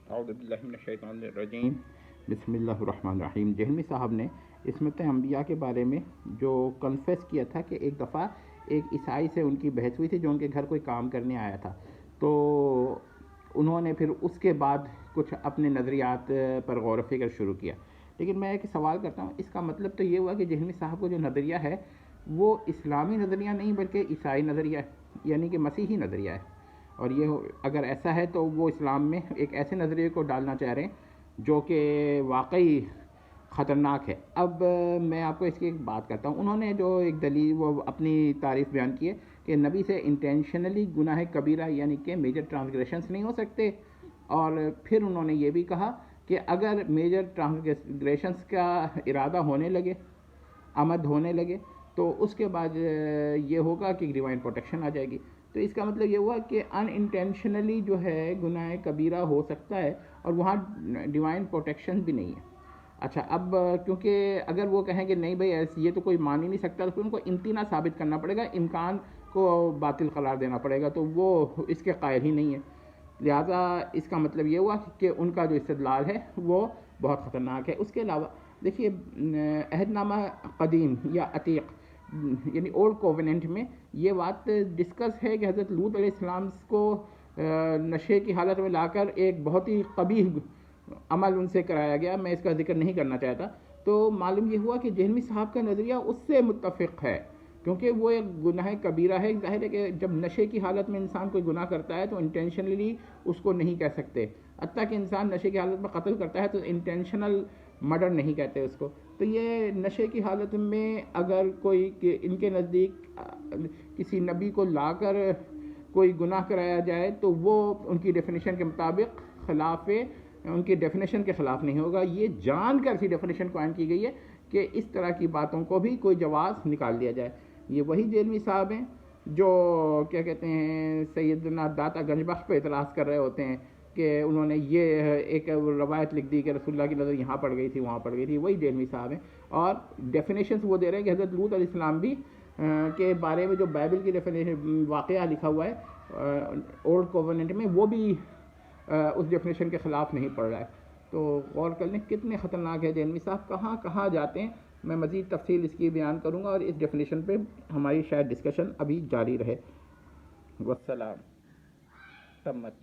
اعوذ باللہ من الشیطان الرجیم بسم اللہ الرحمن الرحیم۔ جہلمی صاحب نے عصمت انبیاء کے بارے میں جو کنفیس کیا تھا کہ ایک دفعہ ایک عیسائی سے ان کی بحث ہوئی تھی جو ان کے گھر کوئی کام کرنے آیا تھا، تو انہوں نے پھر اس کے بعد کچھ اپنے نظریات پر غور و فکر شروع کیا۔ لیکن میں ایک سوال کرتا ہوں، اس کا مطلب تو یہ ہوا کہ جہلمی صاحب کو جو نظریہ ہے وہ اسلامی نظریہ نہیں بلکہ عیسائی نظریہ ہے، یعنی کہ مسیحی نظریہ ہے، اور یہ اگر ایسا ہے تو وہ اسلام میں ایک ایسے نظریے کو ڈالنا چاہ رہے ہیں جو کہ واقعی خطرناک ہے۔ اب میں آپ کو اس کی ایک بات کرتا ہوں۔ انہوں نے جو ایک دلیل وہ اپنی تعریف بیان کی ہے کہ نبی سے انٹینشنلی گناہ کبیرہ یعنی کہ میجر ٹرانسگریشنز نہیں ہو سکتے، اور پھر انہوں نے یہ بھی کہا کہ اگر میجر ٹرانسگریشنز کا ارادہ ہونے لگے، آمد ہونے لگے، تو اس کے بعد یہ ہوگا کہ ڈیوائن پروٹیکشن آ جائے گی۔ تو اس کا مطلب یہ ہوا کہ ان انٹینشنلی جو ہے گناہ کبیرہ ہو سکتا ہے اور وہاں ڈیوائن پروٹیکشن بھی نہیں ہے۔ اچھا، اب کیونکہ اگر وہ کہیں کہ نہیں بھائی یہ تو کوئی مان ہی نہیں سکتا، تو پھر ان کو امتناع ثابت کرنا پڑے گا، امکان کو باطل قرار دینا پڑے گا، تو وہ اس کے قائل ہی نہیں ہے۔ لہٰذا اس کا مطلب یہ ہوا کہ ان کا جو استدلال ہے وہ بہت خطرناک ہے۔ اس کے علاوہ دیکھیے، عہد نامہ قدیم یا عتیق یعنی اولڈ کووننٹ میں یہ بات ڈسکس ہے کہ حضرت لوط علیہ السلام کو نشے کی حالت میں لا کر ایک بہت ہی قبیح عمل ان سے کرایا گیا۔ میں اس کا ذکر نہیں کرنا چاہتا۔ تو معلوم یہ ہوا کہ جہلمی صاحب کا نظریہ اس سے متفق ہے، کیونکہ وہ ایک گناہ کبیرہ ہے۔ ظاہر ہے کہ جب نشے کی حالت میں انسان کوئی گناہ کرتا ہے تو انٹینشنلی اس کو نہیں کہہ سکتے، حتیٰ کہ انسان نشے کی حالت میں قتل کرتا ہے تو انٹینشنل مرڈر نہیں کہتے اس کو۔ تو یہ نشے کی حالت میں اگر کوئی ان کے نزدیک کسی نبی کو لا کر کوئی گناہ کرایا جائے تو وہ ان کی ڈیفینیشن کے مطابق خلاف ان کی ڈیفینیشن کے خلاف نہیں ہوگا۔ یہ جان کر سی ڈیفینیشن قائم کی گئی ہے کہ اس طرح کی باتوں کو بھی کوئی جواز نکال دیا جائے۔ یہ وہی جہلمی صاحب ہیں جو کیا کہتے ہیں سیدنا داتا گنج بخش پہ اعتراض کر رہے ہوتے ہیں کہ انہوں نے یہ ایک روایت لکھ دی کہ رسول اللہ کی نظر یہاں پڑ گئی تھی وہاں پڑ گئی تھی۔ وہی جہلمی صاحب ہیں، اور ڈیفینیشنز وہ دے رہے ہیں کہ حضرت لوط علیہ السلام بھی کے بارے میں جو بائبل کی ڈیفینیشن واقعہ لکھا ہوا ہے اولڈ کووننٹ میں، وہ بھی اس ڈیفینیشن کے خلاف نہیں پڑ رہا ہے۔ تو غور کر لیں کتنے خطرناک ہے جہلمی صاحب، کہاں کہاں جاتے ہیں۔ میں مزید تفصیل اس کی بیان کروں گا اور اس ڈیفینیشن پہ ہماری شاید ڈسکشن ابھی جاری رہے۔ والسلام تمت۔